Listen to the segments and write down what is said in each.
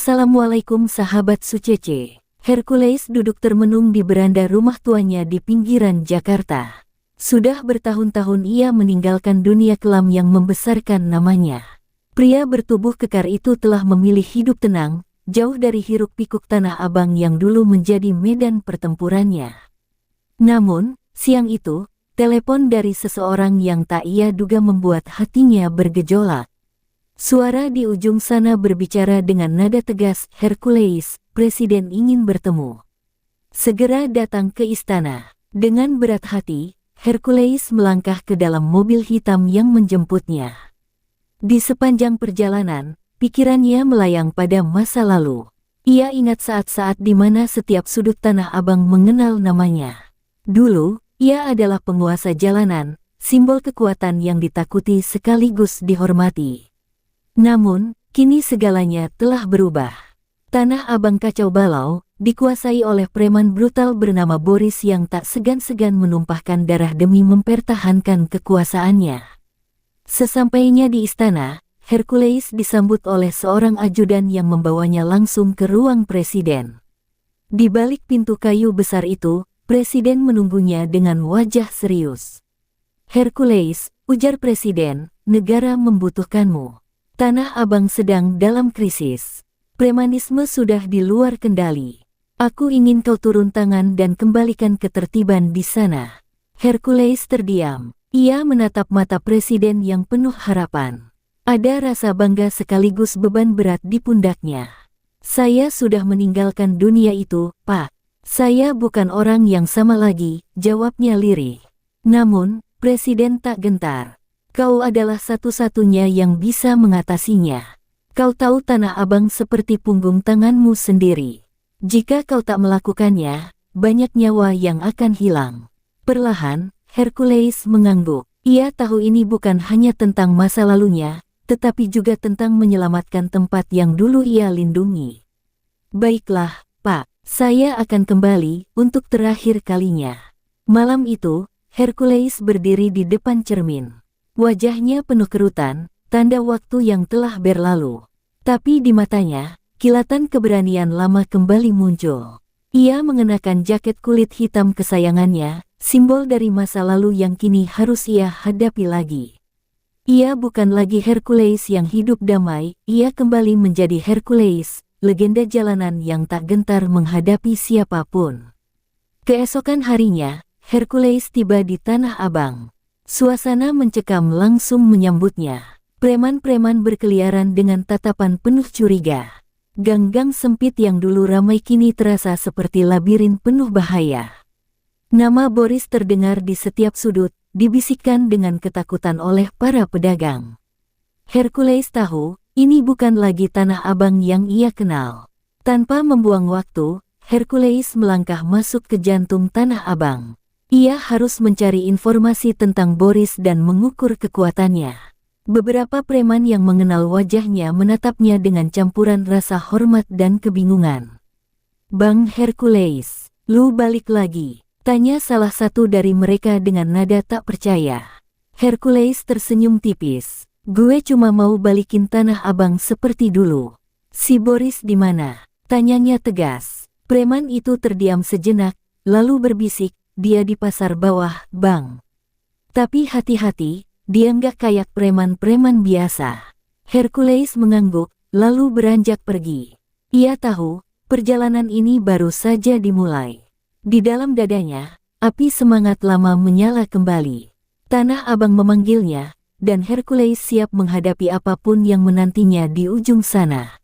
Assalamualaikum sahabat Sucece. Hercules duduk termenung di beranda rumah tuanya di pinggiran Jakarta. Sudah bertahun-tahun ia meninggalkan dunia kelam yang membesarkan namanya. Pria bertubuh kekar itu telah memilih hidup tenang, jauh dari hiruk-pikuk Tanah Abang yang dulu menjadi medan pertempurannya. Namun, siang itu, telepon dari seseorang yang tak ia duga membuat hatinya bergejolak. Suara di ujung sana berbicara dengan nada tegas, "Hercules, Presiden ingin bertemu. Segera datang ke istana." Dengan berat hati, Hercules melangkah ke dalam mobil hitam yang menjemputnya. Di sepanjang perjalanan, pikirannya melayang pada masa lalu. Ia ingat saat-saat di mana setiap sudut Tanah Abang mengenal namanya. Dulu, ia adalah penguasa jalanan, simbol kekuatan yang ditakuti sekaligus dihormati. Namun, kini segalanya telah berubah. Tanah Abang kacau balau, dikuasai oleh preman brutal bernama Boris yang tak segan-segan menumpahkan darah demi mempertahankan kekuasaannya. Sesampainya di istana, Hercules disambut oleh seorang ajudan yang membawanya langsung ke ruang presiden. Di balik pintu kayu besar itu, presiden menunggunya dengan wajah serius. "Hercules," ujar presiden, "negara membutuhkanmu. Tanah Abang sedang dalam krisis. Premanisme sudah di luar kendali. Aku ingin kau turun tangan dan kembalikan ketertiban di sana." Hercules terdiam. Ia menatap mata presiden yang penuh harapan. Ada rasa bangga sekaligus beban berat di pundaknya. "Saya sudah meninggalkan dunia itu, Pak. Saya bukan orang yang sama lagi," jawabnya lirih. Namun, presiden tak gentar. "Kau adalah satu-satunya yang bisa mengatasinya. Kau tahu Tanah Abang seperti punggung tanganmu sendiri. Jika kau tak melakukannya, banyak nyawa yang akan hilang." Perlahan, Hercules mengangguk. Ia tahu ini bukan hanya tentang masa lalunya, tetapi juga tentang menyelamatkan tempat yang dulu ia lindungi. "Baiklah, Pak. Saya akan kembali untuk terakhir kalinya." Malam itu, Hercules berdiri di depan cermin. Wajahnya penuh kerutan, tanda waktu yang telah berlalu. Tapi di matanya, kilatan keberanian lama kembali muncul. Ia mengenakan jaket kulit hitam kesayangannya, simbol dari masa lalu yang kini harus ia hadapi lagi. Ia bukan lagi Hercules yang hidup damai, ia kembali menjadi Hercules, legenda jalanan yang tak gentar menghadapi siapapun. Keesokan harinya, Hercules tiba di Tanah Abang. Suasana mencekam langsung menyambutnya. Preman-preman berkeliaran dengan tatapan penuh curiga. Gang-gang sempit yang dulu ramai kini terasa seperti labirin penuh bahaya. Nama Boris terdengar di setiap sudut, dibisikkan dengan ketakutan oleh para pedagang. Hercules tahu, ini bukan lagi Tanah Abang yang ia kenal. Tanpa membuang waktu, Hercules melangkah masuk ke jantung Tanah Abang. Ia harus mencari informasi tentang Boris dan mengukur kekuatannya. Beberapa preman yang mengenal wajahnya menatapnya dengan campuran rasa hormat dan kebingungan. "Bang Hercules, lu balik lagi?" tanya salah satu dari mereka dengan nada tak percaya. Hercules tersenyum tipis. "Gue cuma mau balikin Tanah Abang seperti dulu." "Si Boris di mana?" tanyanya tegas. Preman itu terdiam sejenak, lalu berbisik, "Dia di pasar bawah, Bang. Tapi hati-hati, dia nggak kayak preman-preman biasa." Hercules mengangguk, lalu beranjak pergi. Ia tahu, perjalanan ini baru saja dimulai. Di dalam dadanya, api semangat lama menyala kembali. Tanah Abang memanggilnya, dan Hercules siap menghadapi apapun yang menantinya di ujung sana.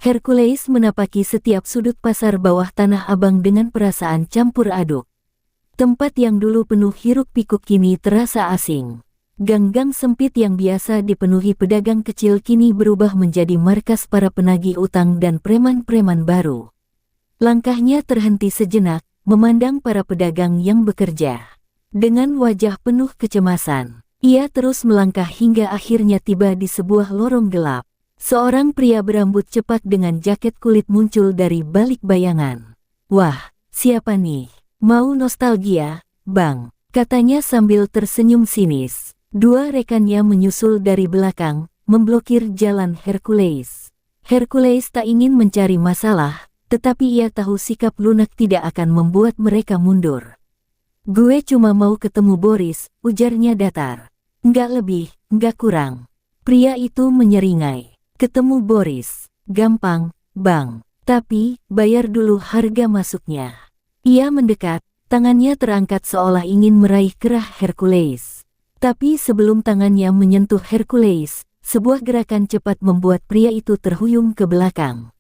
Hercules menapaki setiap sudut pasar bawah Tanah Abang dengan perasaan campur aduk. Tempat yang dulu penuh hiruk-pikuk kini terasa asing. Gang-gang sempit yang biasa dipenuhi pedagang kecil kini berubah menjadi markas para penagih utang dan preman-preman baru. Langkahnya terhenti sejenak, memandang para pedagang yang bekerja. Dengan wajah penuh kecemasan, ia terus melangkah hingga akhirnya tiba di sebuah lorong gelap. Seorang pria berambut cepat dengan jaket kulit muncul dari balik bayangan. "Wah, siapa nih? Mau nostalgia, Bang?" katanya sambil tersenyum sinis. Dua rekannya menyusul dari belakang, memblokir jalan Hercules. Hercules tak ingin mencari masalah, tetapi ia tahu sikap lunak tidak akan membuat mereka mundur. Gue cuma mau ketemu Boris, ujarnya datar. Nggak lebih, nggak kurang. Pria itu menyeringai. Ketemu Boris, gampang, Bang. Tapi, bayar dulu harga masuknya. Ia mendekat, tangannya terangkat seolah ingin meraih kerah Hercules. Tapi sebelum tangannya menyentuh Hercules, sebuah gerakan cepat membuat pria itu terhuyung ke belakang.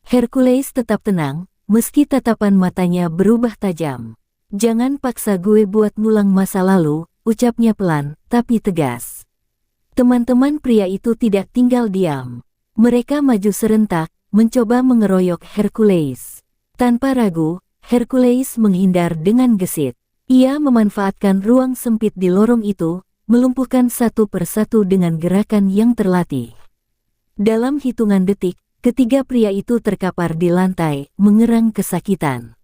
Hercules tetap tenang, meski tatapan matanya berubah tajam. Jangan paksa gue buat ngulang masa lalu, ucapnya pelan, tapi tegas. Teman-teman pria itu tidak tinggal diam. Mereka maju serentak, mencoba mengeroyok Hercules. Tanpa ragu, Hercules menghindar dengan gesit. Ia memanfaatkan ruang sempit di lorong itu, melumpuhkan satu persatu dengan gerakan yang terlatih. Dalam hitungan detik, ketiga pria itu terkapar di lantai, mengerang kesakitan.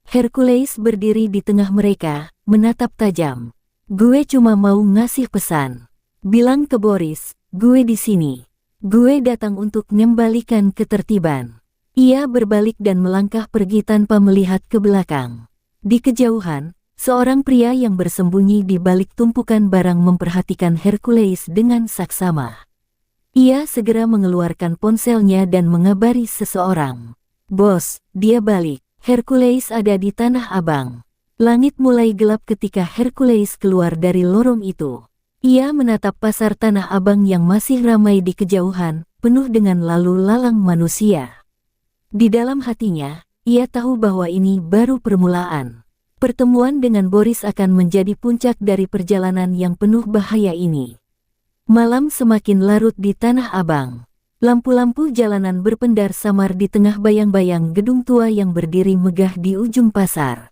Hercules berdiri di tengah mereka, menatap tajam. Gue cuma mau ngasih pesan. Bilang ke Boris, gue di sini. Gue datang untuk mengembalikan ketertiban. Ia berbalik dan melangkah pergi tanpa melihat ke belakang. Di kejauhan, seorang pria yang bersembunyi di balik tumpukan barang memperhatikan Hercules dengan saksama. Ia segera mengeluarkan ponselnya dan mengabari seseorang. Bos, dia balik. Hercules ada di Tanah Abang. Langit mulai gelap ketika Hercules keluar dari lorong itu. Ia menatap pasar Tanah Abang yang masih ramai di kejauhan, penuh dengan lalu lalang manusia. Di dalam hatinya, ia tahu bahwa ini baru permulaan. Pertemuan dengan Boris akan menjadi puncak dari perjalanan yang penuh bahaya ini. Malam semakin larut di Tanah Abang. Lampu-lampu jalanan berpendar samar di tengah bayang-bayang gedung tua yang berdiri megah di ujung pasar.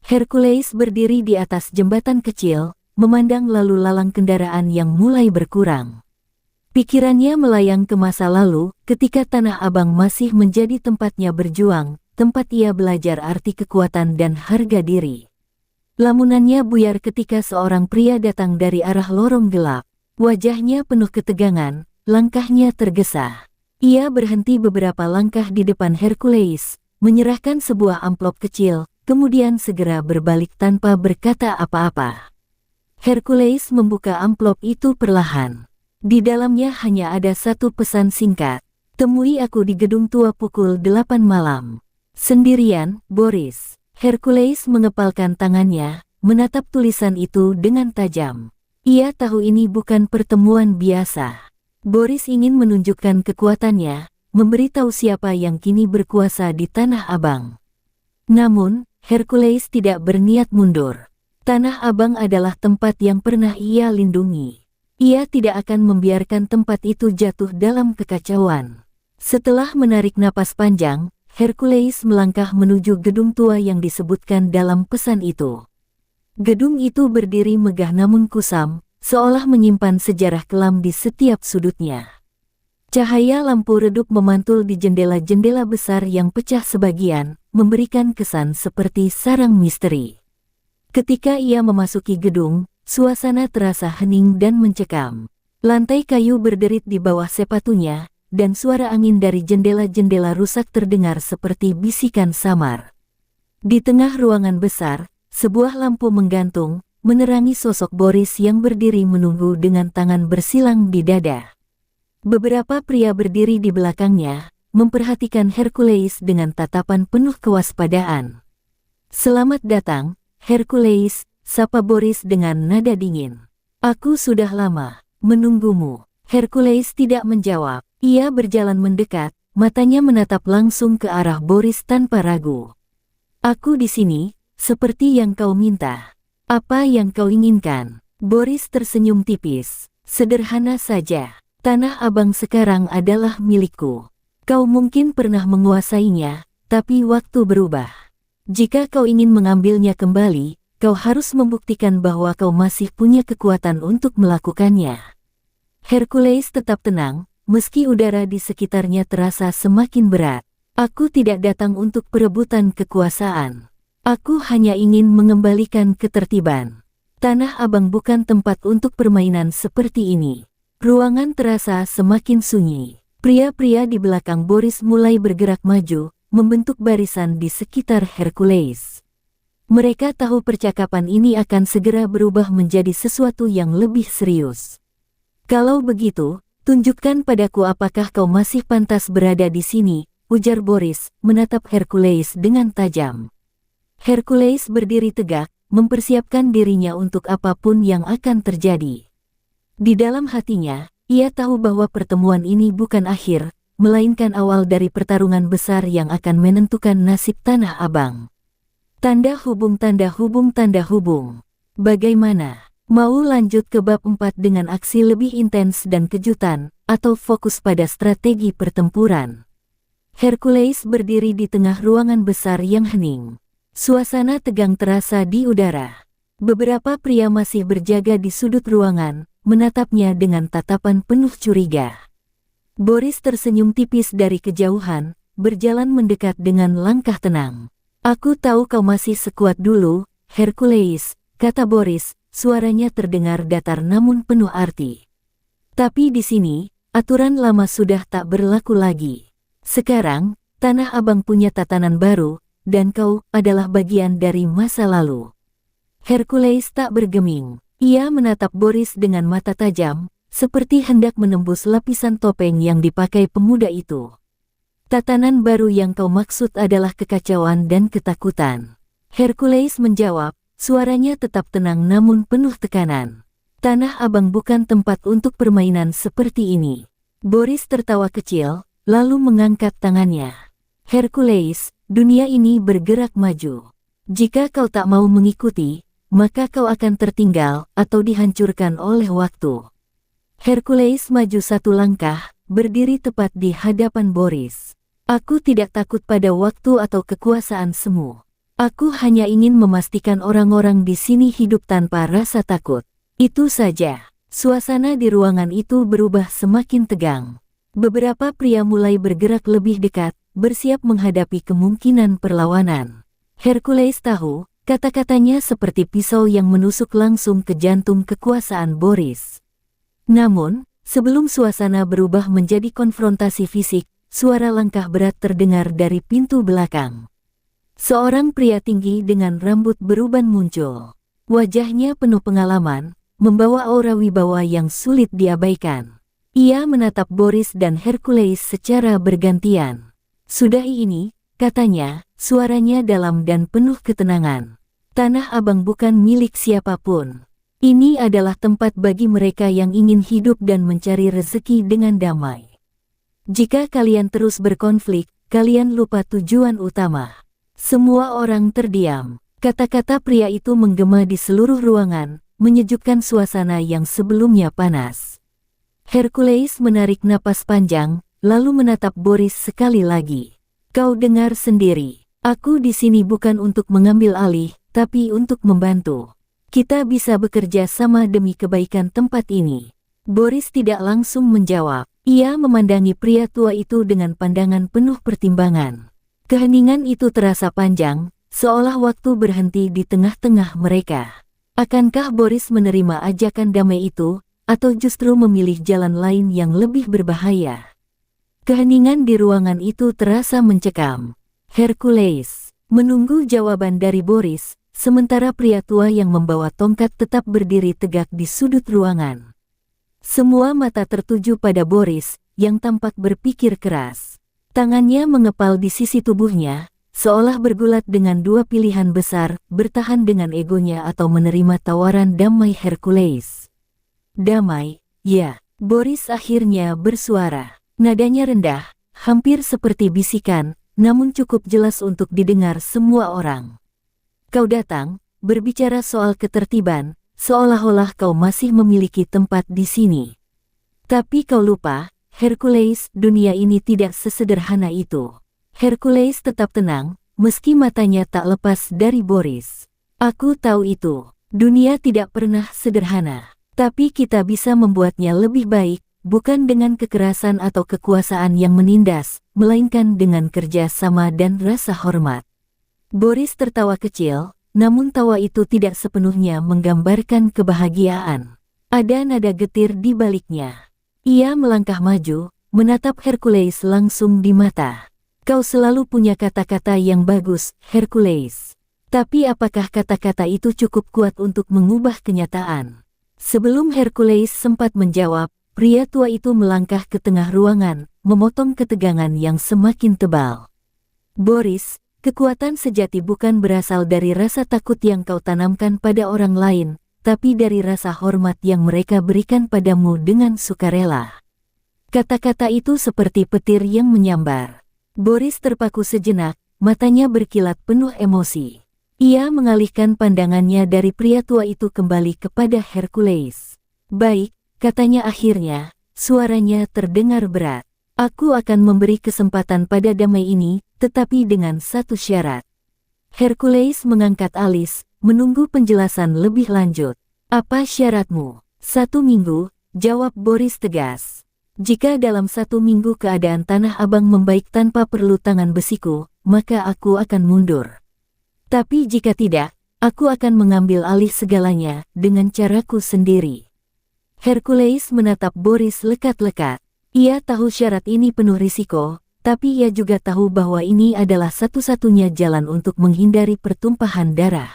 Hercules berdiri di atas jembatan kecil, memandang lalu lalang kendaraan yang mulai berkurang. Pikirannya melayang ke masa lalu, ketika Tanah Abang masih menjadi tempatnya berjuang, tempat ia belajar arti kekuatan dan harga diri. Lamunannya buyar ketika seorang pria datang dari arah lorong gelap. Wajahnya penuh ketegangan, langkahnya tergesa. Ia berhenti beberapa langkah di depan Hercules, menyerahkan sebuah amplop kecil, kemudian segera berbalik tanpa berkata apa-apa. Hercules membuka amplop itu perlahan. Di dalamnya hanya ada satu pesan singkat. Temui aku di gedung tua pukul 8 malam. Sendirian, Boris. Hercules mengepalkan tangannya, menatap tulisan itu dengan tajam. Ia tahu ini bukan pertemuan biasa. Boris ingin menunjukkan kekuatannya, memberitahu siapa yang kini berkuasa di Tanah Abang. Namun, Hercules tidak berniat mundur. Tanah Abang adalah tempat yang pernah ia lindungi. Ia tidak akan membiarkan tempat itu jatuh dalam kekacauan. Setelah menarik napas panjang, Hercules melangkah menuju gedung tua yang disebutkan dalam pesan itu. Gedung itu berdiri megah namun kusam, seolah menyimpan sejarah kelam di setiap sudutnya. Cahaya lampu redup memantul di jendela-jendela besar yang pecah sebagian, memberikan kesan seperti sarang misteri. Ketika ia memasuki gedung, suasana terasa hening dan mencekam. Lantai kayu berderit di bawah sepatunya, dan suara angin dari jendela-jendela rusak terdengar seperti bisikan samar. Di tengah ruangan besar, sebuah lampu menggantung, menerangi sosok Boris yang berdiri menunggu dengan tangan bersilang di dada. Beberapa pria berdiri di belakangnya, memperhatikan Hercules dengan tatapan penuh kewaspadaan. Selamat datang, Hercules, sapa Boris dengan nada dingin. Aku sudah lama menunggumu. Hercules tidak menjawab. Ia berjalan mendekat, matanya menatap langsung ke arah Boris tanpa ragu. Aku di sini, seperti yang kau minta. Apa yang kau inginkan? Boris tersenyum tipis. Sederhana saja. Tanah Abang sekarang adalah milikku. Kau mungkin pernah menguasainya, tapi waktu berubah. Jika kau ingin mengambilnya kembali, kau harus membuktikan bahwa kau masih punya kekuatan untuk melakukannya. Hercules tetap tenang, meski udara di sekitarnya terasa semakin berat. Aku tidak datang untuk perebutan kekuasaan. Aku hanya ingin mengembalikan ketertiban. Tanah Abang bukan tempat untuk permainan seperti ini. Ruangan terasa semakin sunyi. Pria-pria di belakang Boris mulai bergerak maju, membentuk barisan di sekitar Hercules. Mereka tahu percakapan ini akan segera berubah menjadi sesuatu yang lebih serius. Kalau begitu, tunjukkan padaku apakah kau masih pantas berada di sini, ujar Boris, menatap Hercules dengan tajam. Hercules berdiri tegak, mempersiapkan dirinya untuk apapun yang akan terjadi. Di dalam hatinya, ia tahu bahwa pertemuan ini bukan akhir, melainkan awal dari pertarungan besar yang akan menentukan nasib Tanah Abang. Tanda hubung tanda hubung tanda hubung. Bagaimana? Mau lanjut ke bab 4 dengan aksi lebih intens dan kejutan, atau fokus pada strategi pertempuran? Hercules berdiri di tengah ruangan besar yang hening. Suasana tegang terasa di udara. Beberapa pria masih berjaga di sudut ruangan, menatapnya dengan tatapan penuh curiga. Boris tersenyum tipis dari kejauhan, berjalan mendekat dengan langkah tenang. Aku tahu kau masih sekuat dulu, Hercules, kata Boris, suaranya terdengar datar namun penuh arti. Tapi di sini, aturan lama sudah tak berlaku lagi. Sekarang, Tanah Abang punya tatanan baru, dan kau adalah bagian dari masa lalu. Hercules tak bergeming. Ia menatap Boris dengan mata tajam, seperti hendak menembus lapisan topeng yang dipakai pemuda itu. Tatanan baru yang kau maksud adalah kekacauan dan ketakutan. Hercules menjawab, suaranya tetap tenang namun penuh tekanan. Tanah Abang bukan tempat untuk permainan seperti ini. Boris tertawa kecil, lalu mengangkat tangannya. Hercules, dunia ini bergerak maju. Jika kau tak mau mengikuti, maka kau akan tertinggal atau dihancurkan oleh waktu. Hercules maju satu langkah, berdiri tepat di hadapan Boris. Aku tidak takut pada waktu atau kekuasaan semu. Aku hanya ingin memastikan orang-orang di sini hidup tanpa rasa takut. Itu saja. Suasana di ruangan itu berubah semakin tegang. Beberapa pria mulai bergerak lebih dekat, bersiap menghadapi kemungkinan perlawanan. Hercules tahu, kata-katanya seperti pisau yang menusuk langsung ke jantung kekuasaan Boris. Namun, sebelum suasana berubah menjadi konfrontasi fisik, suara langkah berat terdengar dari pintu belakang. Seorang pria tinggi dengan rambut beruban muncul. Wajahnya penuh pengalaman, membawa aura wibawa yang sulit diabaikan. Ia menatap Boris dan Hercules secara bergantian. Sudah ini, katanya, suaranya dalam dan penuh ketenangan. Tanah Abang bukan milik siapapun. Ini adalah tempat bagi mereka yang ingin hidup dan mencari rezeki dengan damai. Jika kalian terus berkonflik, kalian lupa tujuan utama. Semua orang terdiam. Kata-kata pria itu menggema di seluruh ruangan, menyejukkan suasana yang sebelumnya panas. Hercules menarik napas panjang, lalu menatap Boris sekali lagi. Kau dengar sendiri. Aku di sini bukan untuk mengambil alih, tapi untuk membantu. Kita bisa bekerja sama demi kebaikan tempat ini. Boris tidak langsung menjawab. Ia memandangi pria tua itu dengan pandangan penuh pertimbangan. Keheningan itu terasa panjang, seolah waktu berhenti di tengah-tengah mereka. Akankah Boris menerima ajakan damai itu, atau justru memilih jalan lain yang lebih berbahaya? Keheningan di ruangan itu terasa mencekam. Hercules menunggu jawaban dari Boris, sementara pria tua yang membawa tongkat tetap berdiri tegak di sudut ruangan. Semua mata tertuju pada Boris, yang tampak berpikir keras. Tangannya mengepal di sisi tubuhnya, seolah bergulat dengan dua pilihan besar, bertahan dengan egonya atau menerima tawaran damai Hercules. Damai, ya, Boris akhirnya bersuara. Nadanya rendah, hampir seperti bisikan, namun cukup jelas untuk didengar semua orang. Kau datang, berbicara soal ketertiban, seolah-olah kau masih memiliki tempat di sini. Tapi kau lupa, Hercules, dunia ini tidak sesederhana itu. Hercules tetap tenang, meski matanya tak lepas dari Boris. Aku tahu itu, dunia tidak pernah sederhana. Tapi kita bisa membuatnya lebih baik, bukan dengan kekerasan atau kekuasaan yang menindas, melainkan dengan kerja sama dan rasa hormat. Boris tertawa kecil, namun tawa itu tidak sepenuhnya menggambarkan kebahagiaan. Ada nada getir di baliknya. Ia melangkah maju, menatap Hercules langsung di mata. Kau selalu punya kata-kata yang bagus, Hercules. Tapi apakah kata-kata itu cukup kuat untuk mengubah kenyataan? Sebelum Hercules sempat menjawab, pria tua itu melangkah ke tengah ruangan, memotong ketegangan yang semakin tebal. Boris, kekuatan sejati bukan berasal dari rasa takut yang kau tanamkan pada orang lain, tapi dari rasa hormat yang mereka berikan padamu dengan sukarela. Kata-kata itu seperti petir yang menyambar. Boris terpaku sejenak, matanya berkilat penuh emosi. Ia mengalihkan pandangannya dari pria tua itu kembali kepada Hercules. Baik, katanya akhirnya, suaranya terdengar berat. Aku akan memberi kesempatan pada damai ini, tetapi dengan satu syarat. Hercules mengangkat alis, menunggu penjelasan lebih lanjut. Apa syaratmu? 1 minggu, jawab Boris tegas. Jika dalam 1 minggu keadaan Tanah Abang membaik tanpa perlu tangan besiku, maka aku akan mundur. Tapi jika tidak, aku akan mengambil alih segalanya dengan caraku sendiri. Hercules menatap Boris lekat-lekat. Ia tahu syarat ini penuh risiko, tapi ia juga tahu bahwa ini adalah satu-satunya jalan untuk menghindari pertumpahan darah.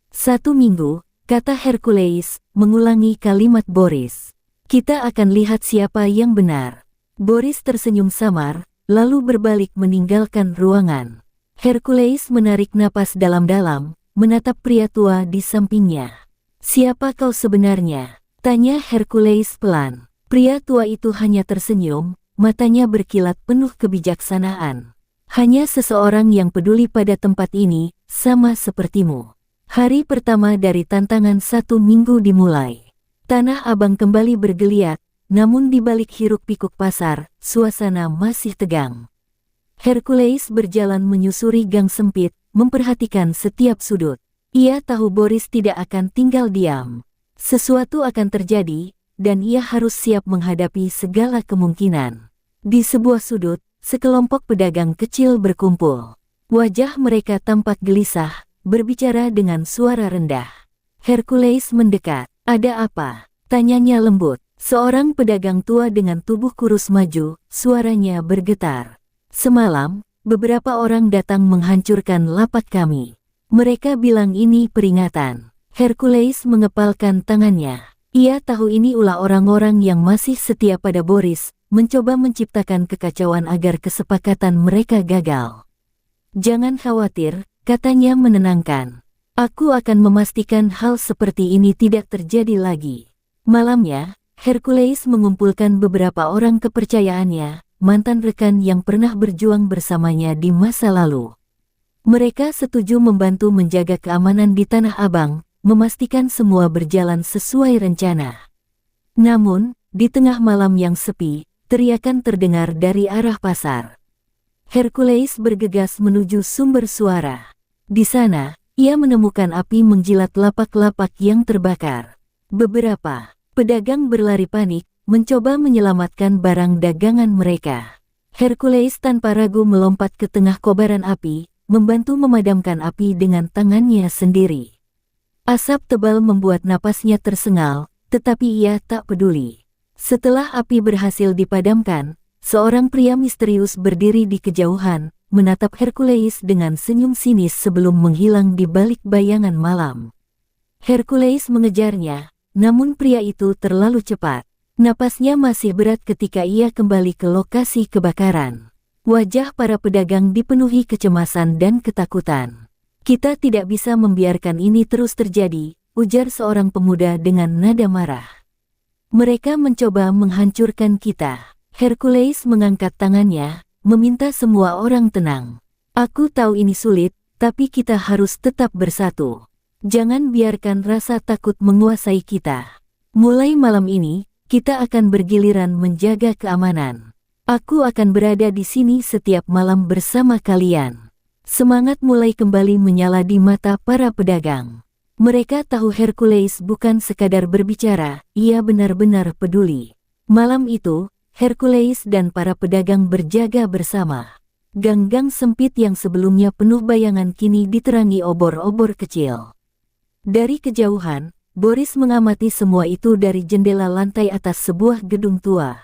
1 minggu, kata Hercules, mengulangi kalimat Boris. Kita akan lihat siapa yang benar. Boris tersenyum samar, lalu berbalik meninggalkan ruangan. Hercules menarik napas dalam-dalam, menatap pria tua di sampingnya. Siapa kau sebenarnya? Tanya Hercules pelan. Pria tua itu hanya tersenyum, matanya berkilat penuh kebijaksanaan. Hanya seseorang yang peduli pada tempat ini, sama sepertimu. Hari pertama dari tantangan 1 minggu dimulai. Tanah Abang kembali bergeliat, namun di balik hiruk-pikuk pasar, suasana masih tegang. Hercules berjalan menyusuri gang sempit, memperhatikan setiap sudut. Ia tahu Boris tidak akan tinggal diam. Sesuatu akan terjadi, dan ia harus siap menghadapi segala kemungkinan. Di sebuah sudut, sekelompok pedagang kecil berkumpul. Wajah mereka tampak gelisah, berbicara dengan suara rendah. Hercules mendekat. Ada apa? Tanyanya lembut. Seorang pedagang tua dengan tubuh kurus maju, suaranya bergetar. Semalam, beberapa orang datang menghancurkan lapak kami. Mereka bilang ini peringatan. Hercules mengepalkan tangannya. Ia tahu ini ulah orang-orang yang masih setia pada Boris, mencoba menciptakan kekacauan agar kesepakatan mereka gagal. Jangan khawatir, katanya menenangkan. Aku akan memastikan hal seperti ini tidak terjadi lagi. Malamnya, Hercules mengumpulkan beberapa orang kepercayaannya, mantan rekan yang pernah berjuang bersamanya di masa lalu. Mereka setuju membantu menjaga keamanan di Tanah Abang, memastikan semua berjalan sesuai rencana. Namun, di tengah malam yang sepi, teriakan terdengar dari arah pasar. Hercules bergegas menuju sumber suara. Di sana, ia menemukan api menjilat lapak-lapak yang terbakar. Beberapa pedagang berlari panik, mencoba menyelamatkan barang dagangan mereka. Hercules tanpa ragu melompat ke tengah kobaran api, membantu memadamkan api dengan tangannya sendiri. Asap tebal membuat napasnya tersengal, tetapi ia tak peduli. Setelah api berhasil dipadamkan, seorang pria misterius berdiri di kejauhan, menatap Hercules dengan senyum sinis sebelum menghilang di balik bayangan malam. Hercules mengejarnya, namun pria itu terlalu cepat. Napasnya masih berat ketika ia kembali ke lokasi kebakaran. Wajah para pedagang dipenuhi kecemasan dan ketakutan. Kita tidak bisa membiarkan ini terus terjadi, ujar seorang pemuda dengan nada marah. Mereka mencoba menghancurkan kita. Hercules mengangkat tangannya, meminta semua orang tenang. Aku tahu ini sulit, tapi kita harus tetap bersatu. Jangan biarkan rasa takut menguasai kita. Mulai malam ini, kita akan bergiliran menjaga keamanan. Aku akan berada di sini setiap malam bersama kalian. Semangat mulai kembali menyala di mata para pedagang. Mereka tahu Hercules bukan sekadar berbicara, ia benar-benar peduli. Malam itu, Hercules dan para pedagang berjaga bersama. Gang-gang sempit yang sebelumnya penuh bayangan kini diterangi obor-obor kecil. Dari kejauhan, Boris mengamati semua itu dari jendela lantai atas sebuah gedung tua.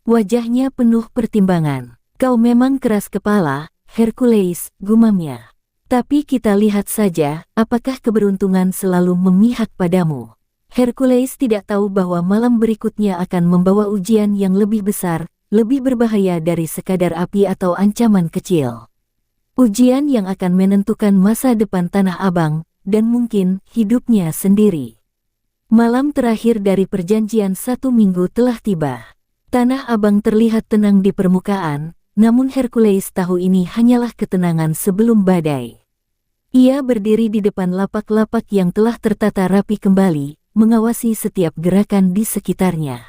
Wajahnya penuh pertimbangan. Kau memang keras kepala, Hercules, gumamnya. Tapi kita lihat saja, apakah keberuntungan selalu memihak padamu. Hercules tidak tahu bahwa malam berikutnya akan membawa ujian yang lebih besar, lebih berbahaya dari sekadar api atau ancaman kecil. Ujian yang akan menentukan masa depan Tanah Abang, dan mungkin hidupnya sendiri. Malam terakhir dari perjanjian 1 minggu telah tiba. Tanah Abang terlihat tenang di permukaan, namun Hercules tahu ini hanyalah ketenangan sebelum badai. Ia berdiri di depan lapak-lapak yang telah tertata rapi kembali, mengawasi setiap gerakan di sekitarnya.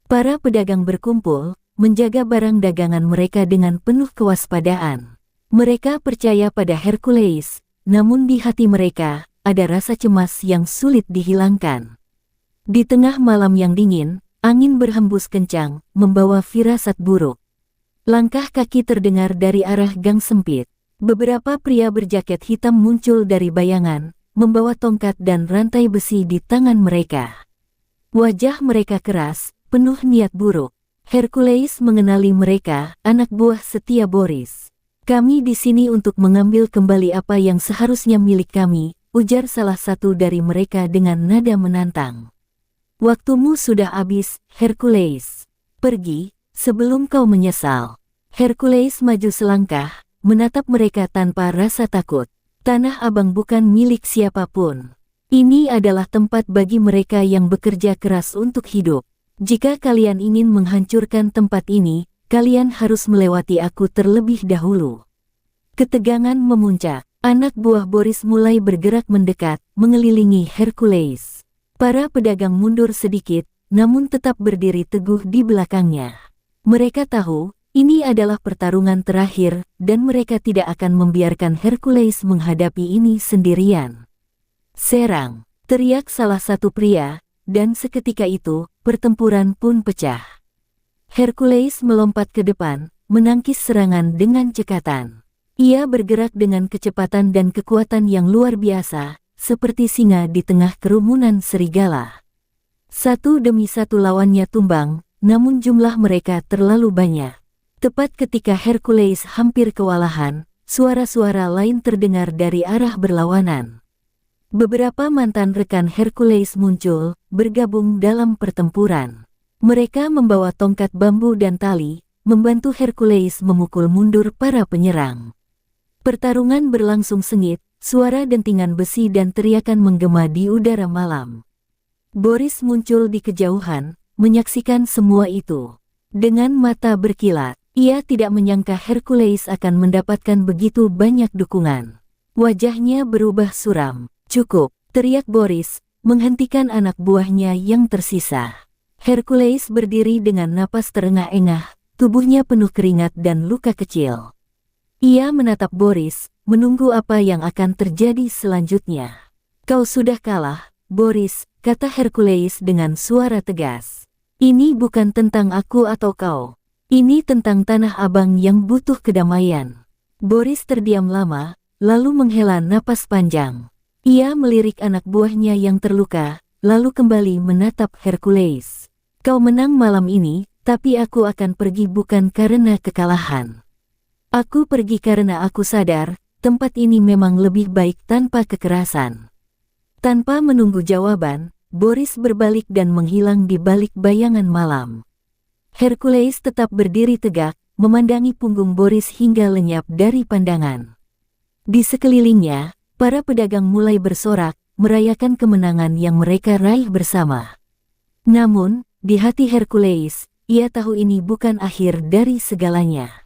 Para pedagang berkumpul, menjaga barang dagangan mereka dengan penuh kewaspadaan. Mereka percaya pada Hercules, namun di hati mereka, ada rasa cemas yang sulit dihilangkan. Di tengah malam yang dingin, angin berhembus kencang, membawa firasat buruk. Langkah kaki terdengar dari arah gang sempit. Beberapa pria berjaket hitam muncul dari bayangan, membawa tongkat dan rantai besi di tangan mereka. Wajah mereka keras, penuh niat buruk. Hercules mengenali mereka, anak buah setia Boris. Kami di sini untuk mengambil kembali apa yang seharusnya milik kami, ujar salah satu dari mereka dengan nada menantang. Waktumu sudah habis, Hercules. Pergi, sebelum kau menyesal. Hercules maju selangkah, menatap mereka tanpa rasa takut. Tanah Abang bukan milik siapapun. Ini adalah tempat bagi mereka yang bekerja keras untuk hidup. Jika kalian ingin menghancurkan tempat ini, kalian harus melewati aku terlebih dahulu. Ketegangan memuncak. Anak buah Boris mulai bergerak mendekat, mengelilingi Hercules. Para pedagang mundur sedikit, namun tetap berdiri teguh di belakangnya. Mereka tahu, ini adalah pertarungan terakhir, dan mereka tidak akan membiarkan Hercules menghadapi ini sendirian. Serang, teriak salah satu pria, dan seketika itu, pertempuran pun pecah. Hercules melompat ke depan, menangkis serangan dengan cekatan. Ia bergerak dengan kecepatan dan kekuatan yang luar biasa, seperti singa di tengah kerumunan serigala. Satu demi satu lawannya tumbang, namun jumlah mereka terlalu banyak. Tepat ketika Hercules hampir kewalahan, suara-suara lain terdengar dari arah berlawanan. Beberapa mantan rekan Hercules muncul, bergabung dalam pertempuran. Mereka membawa tongkat bambu dan tali, membantu Hercules memukul mundur para penyerang. Pertarungan berlangsung sengit, suara dentingan besi dan teriakan menggema di udara malam. Boris muncul di kejauhan, menyaksikan semua itu. Dengan mata berkilat, ia tidak menyangka Hercules akan mendapatkan begitu banyak dukungan. Wajahnya berubah suram. Cukup, teriak Boris, menghentikan anak buahnya yang tersisa. Hercules berdiri dengan napas terengah-engah, tubuhnya penuh keringat dan luka kecil. Ia menatap Boris, menunggu apa yang akan terjadi selanjutnya. Kau sudah kalah, Boris, kata Hercules dengan suara tegas. Ini bukan tentang aku atau kau. Ini tentang Tanah Abang yang butuh kedamaian. Boris terdiam lama, lalu menghela napas panjang. Ia melirik anak buahnya yang terluka, lalu kembali menatap Hercules. Kau menang malam ini, tapi aku akan pergi bukan karena kekalahan. Aku pergi karena aku sadar, tempat ini memang lebih baik tanpa kekerasan. Tanpa menunggu jawaban, Boris berbalik dan menghilang di balik bayangan malam. Hercules tetap berdiri tegak, memandangi punggung Boris hingga lenyap dari pandangan. Di sekelilingnya, para pedagang mulai bersorak, merayakan kemenangan yang mereka raih bersama. Namun, di hati Hercules, ia tahu ini bukan akhir dari segalanya.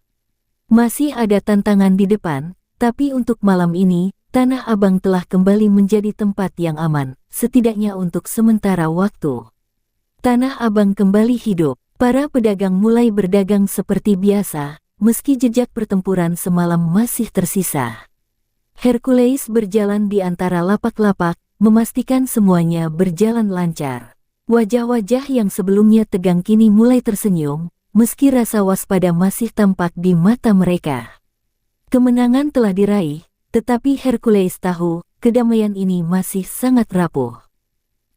Masih ada tantangan di depan, tapi untuk malam ini, Tanah Abang telah kembali menjadi tempat yang aman, setidaknya untuk sementara waktu. Tanah Abang kembali hidup. Para pedagang mulai berdagang seperti biasa, meski jejak pertempuran semalam masih tersisa. Hercules berjalan di antara lapak-lapak, memastikan semuanya berjalan lancar. Wajah-wajah yang sebelumnya tegang kini mulai tersenyum, meski rasa waspada masih tampak di mata mereka. Kemenangan telah diraih, tetapi Hercules tahu, kedamaian ini masih sangat rapuh.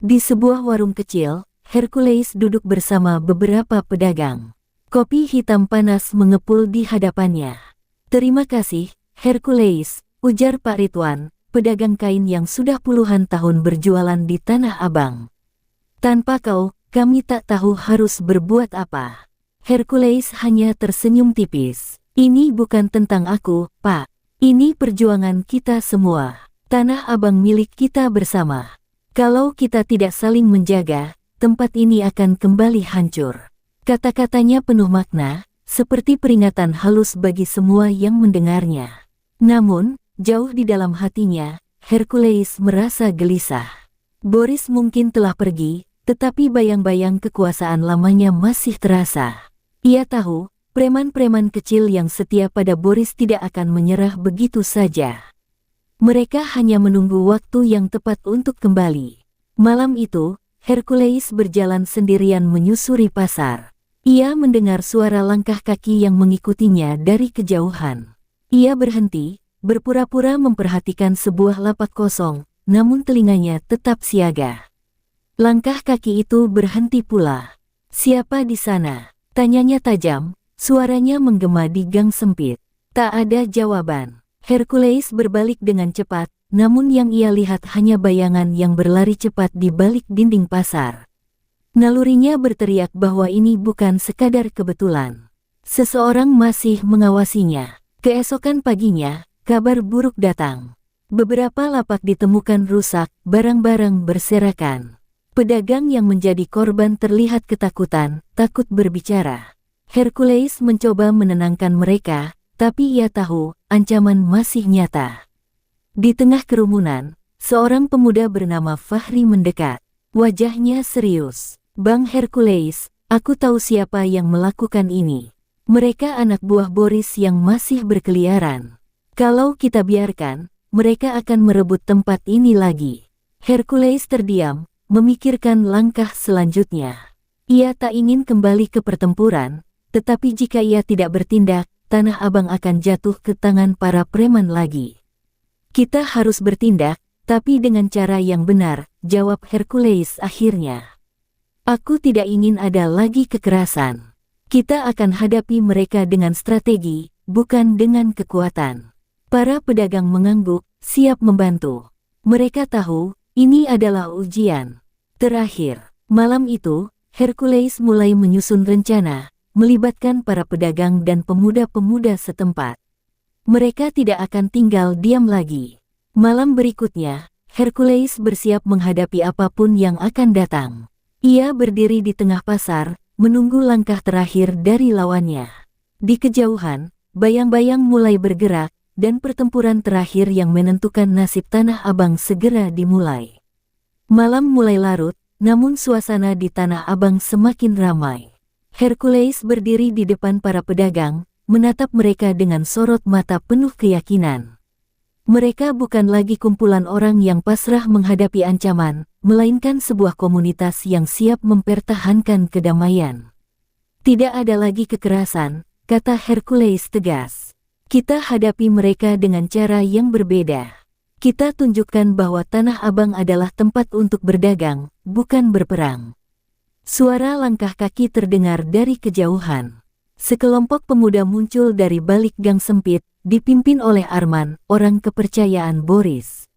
Di sebuah warung kecil, Hercules duduk bersama beberapa pedagang. Kopi hitam panas mengepul di hadapannya. "Terima kasih, Hercules," ujar Pak Ridwan, pedagang kain yang sudah puluhan tahun berjualan di Tanah Abang. "Tanpa kau, kami tak tahu harus berbuat apa." Hercules hanya tersenyum tipis. "Ini bukan tentang aku, Pak. Ini perjuangan kita semua. Tanah Abang milik kita bersama. Kalau kita tidak saling menjaga, tempat ini akan kembali hancur." Kata-katanya penuh makna, seperti peringatan halus bagi semua yang mendengarnya. Namun, jauh di dalam hatinya, Hercules merasa gelisah. Boris mungkin telah pergi, tetapi bayang-bayang kekuasaan lamanya masih terasa. Ia tahu, preman-preman kecil yang setia pada Boris tidak akan menyerah begitu saja. Mereka hanya menunggu waktu yang tepat untuk kembali. Malam itu, Hercules berjalan sendirian menyusuri pasar. Ia mendengar suara langkah kaki yang mengikutinya dari kejauhan. Ia berhenti, berpura-pura memperhatikan sebuah lapak kosong, namun telinganya tetap siaga. Langkah kaki itu berhenti pula. "Siapa di sana?" tanyanya tajam, suaranya menggema di gang sempit. Tak ada jawaban. Hercules berbalik dengan cepat, namun yang ia lihat hanya bayangan yang berlari cepat di balik dinding pasar. Nalurinya berteriak bahwa ini bukan sekadar kebetulan. Seseorang masih mengawasinya. Keesokan paginya, kabar buruk datang. Beberapa lapak ditemukan rusak, barang-barang berserakan. Pedagang yang menjadi korban terlihat ketakutan, takut berbicara. Hercules mencoba menenangkan mereka, tapi ia tahu, ancaman masih nyata. Di tengah kerumunan, seorang pemuda bernama Fahri mendekat. Wajahnya serius. "Bang Hercules, aku tahu siapa yang melakukan ini. Mereka anak buah Boris yang masih berkeliaran. Kalau kita biarkan, mereka akan merebut tempat ini lagi." Hercules terdiam, memikirkan langkah selanjutnya. Ia tak ingin kembali ke pertempuran, tetapi jika ia tidak bertindak, Tanah Abang akan jatuh ke tangan para preman lagi. "Kita harus bertindak, tapi dengan cara yang benar," jawab Hercules akhirnya. "Aku tidak ingin ada lagi kekerasan. Kita akan hadapi mereka dengan strategi, bukan dengan kekuatan." Para pedagang mengangguk, siap membantu. Mereka tahu, ini adalah ujian terakhir. Malam itu, Hercules mulai menyusun rencana, melibatkan para pedagang dan pemuda-pemuda setempat. Mereka tidak akan tinggal diam lagi. Malam berikutnya, Hercules bersiap menghadapi apapun yang akan datang. Ia berdiri di tengah pasar, menunggu langkah terakhir dari lawannya. Di kejauhan, bayang-bayang mulai bergerak, dan pertempuran terakhir yang menentukan nasib Tanah Abang segera dimulai. Malam mulai larut, namun suasana di Tanah Abang semakin ramai. Hercules berdiri di depan para pedagang, menatap mereka dengan sorot mata penuh keyakinan. Mereka bukan lagi kumpulan orang yang pasrah menghadapi ancaman, melainkan sebuah komunitas yang siap mempertahankan kedamaian. "Tidak ada lagi kekerasan," kata Hercules tegas. "Kita hadapi mereka dengan cara yang berbeda. Kita tunjukkan bahwa Tanah Abang adalah tempat untuk berdagang, bukan berperang." Suara langkah kaki terdengar dari kejauhan. Sekelompok pemuda muncul dari balik gang sempit, dipimpin oleh Arman, orang kepercayaan Boris.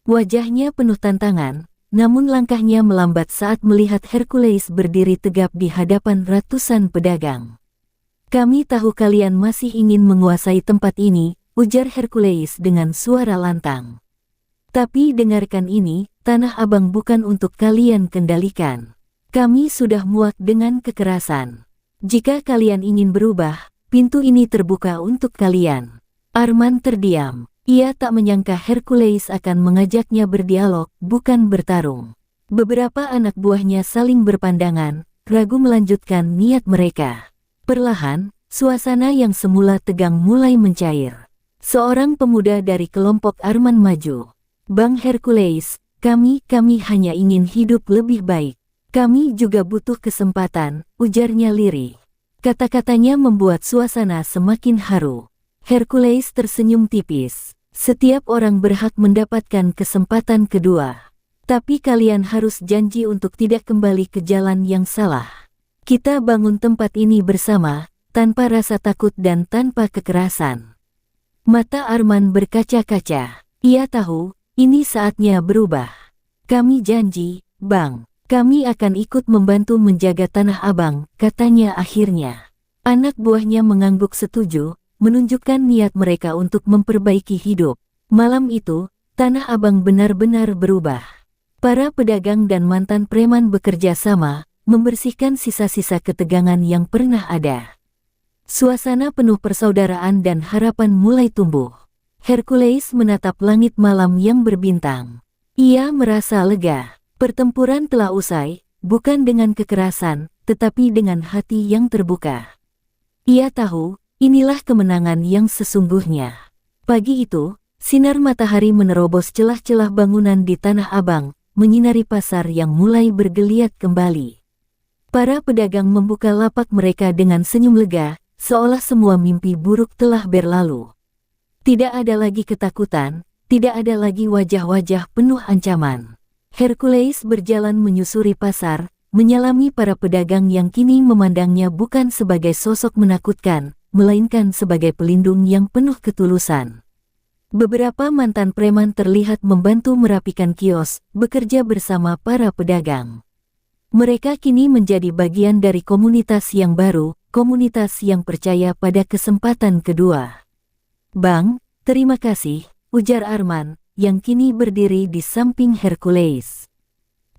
Wajahnya penuh tantangan, namun langkahnya melambat saat melihat Hercules berdiri tegap di hadapan ratusan pedagang. "Kami tahu kalian masih ingin menguasai tempat ini," ujar Hercules dengan suara lantang. "Tapi dengarkan ini, Tanah Abang bukan untuk kalian kendalikan. Kami sudah muak dengan kekerasan. Jika kalian ingin berubah, pintu ini terbuka untuk kalian." Arman terdiam. Ia tak menyangka Hercules akan mengajaknya berdialog, bukan bertarung. Beberapa anak buahnya saling berpandangan, ragu melanjutkan niat mereka. Perlahan, suasana yang semula tegang mulai mencair. Seorang pemuda dari kelompok Arman maju. "Bang Hercules, kami hanya ingin hidup lebih baik. Kami juga butuh kesempatan," ujarnya lirih. Kata-katanya membuat suasana semakin haru. Hercules tersenyum tipis. "Setiap orang berhak mendapatkan kesempatan kedua. Tapi kalian harus janji untuk tidak kembali ke jalan yang salah. Kita bangun tempat ini bersama, tanpa rasa takut dan tanpa kekerasan. Mata Arman berkaca-kaca. Ia tahu, ini saatnya berubah. Kami janji, Bang. Kami akan ikut membantu menjaga Tanah Abang, katanya akhirnya. Anak buahnya mengangguk setuju, menunjukkan niat mereka untuk memperbaiki hidup. Malam itu, Tanah Abang benar-benar berubah. Para pedagang dan mantan preman bekerja sama, membersihkan sisa-sisa ketegangan yang pernah ada. Suasana penuh persaudaraan dan harapan mulai tumbuh. Hercules menatap langit malam yang berbintang. Ia merasa lega. Pertempuran telah usai, bukan dengan kekerasan, tetapi dengan hati yang terbuka. Ia tahu, inilah kemenangan yang sesungguhnya. Pagi itu, sinar matahari menerobos celah-celah bangunan di Tanah Abang, menyinari pasar yang mulai bergeliat kembali. Para pedagang membuka lapak mereka dengan senyum lega, seolah semua mimpi buruk telah berlalu. Tidak ada lagi ketakutan, tidak ada lagi wajah-wajah penuh ancaman. Hercules berjalan menyusuri pasar, menyalami para pedagang yang kini memandangnya bukan sebagai sosok menakutkan, melainkan sebagai pelindung yang penuh ketulusan. Beberapa mantan preman terlihat membantu merapikan kios, bekerja bersama para pedagang. Mereka kini menjadi bagian dari komunitas yang baru, komunitas yang percaya pada kesempatan kedua. Bang, terima kasih, ujar Arman, yang kini berdiri di samping Hercules.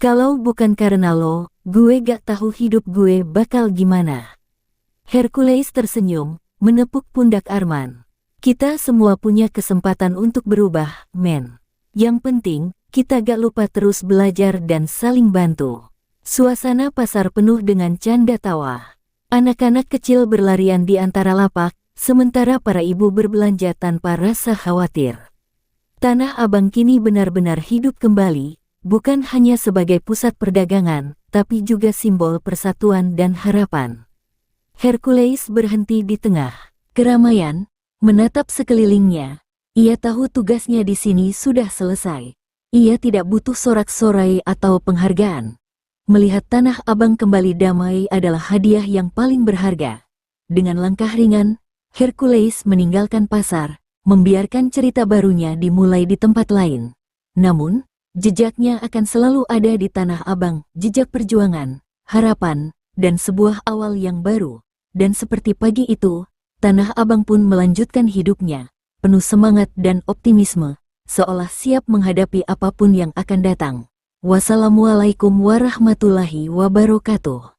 Kalau bukan karena lo, gue gak tahu hidup gue bakal gimana. Hercules tersenyum, menepuk pundak Arman. Kita semua punya kesempatan untuk berubah, men. Yang penting, kita gak lupa terus belajar dan saling bantu. Suasana pasar penuh dengan canda tawa. Anak-anak kecil berlarian di antara lapak, sementara para ibu berbelanja tanpa rasa khawatir. Tanah Abang kini benar-benar hidup kembali, bukan hanya sebagai pusat perdagangan, tapi juga simbol persatuan dan harapan. Hercules berhenti di tengah keramaian, menatap sekelilingnya. Ia tahu tugasnya di sini sudah selesai. Ia tidak butuh sorak-sorai atau penghargaan. Melihat Tanah Abang kembali damai adalah hadiah yang paling berharga. Dengan langkah ringan, Hercules meninggalkan pasar, membiarkan cerita barunya dimulai di tempat lain. Namun, jejaknya akan selalu ada di Tanah Abang, jejak perjuangan, harapan, dan sebuah awal yang baru. Dan seperti pagi itu, Tanah Abang pun melanjutkan hidupnya, penuh semangat dan optimisme, seolah siap menghadapi apapun yang akan datang. Wassalamualaikum warahmatullahi wabarakatuh.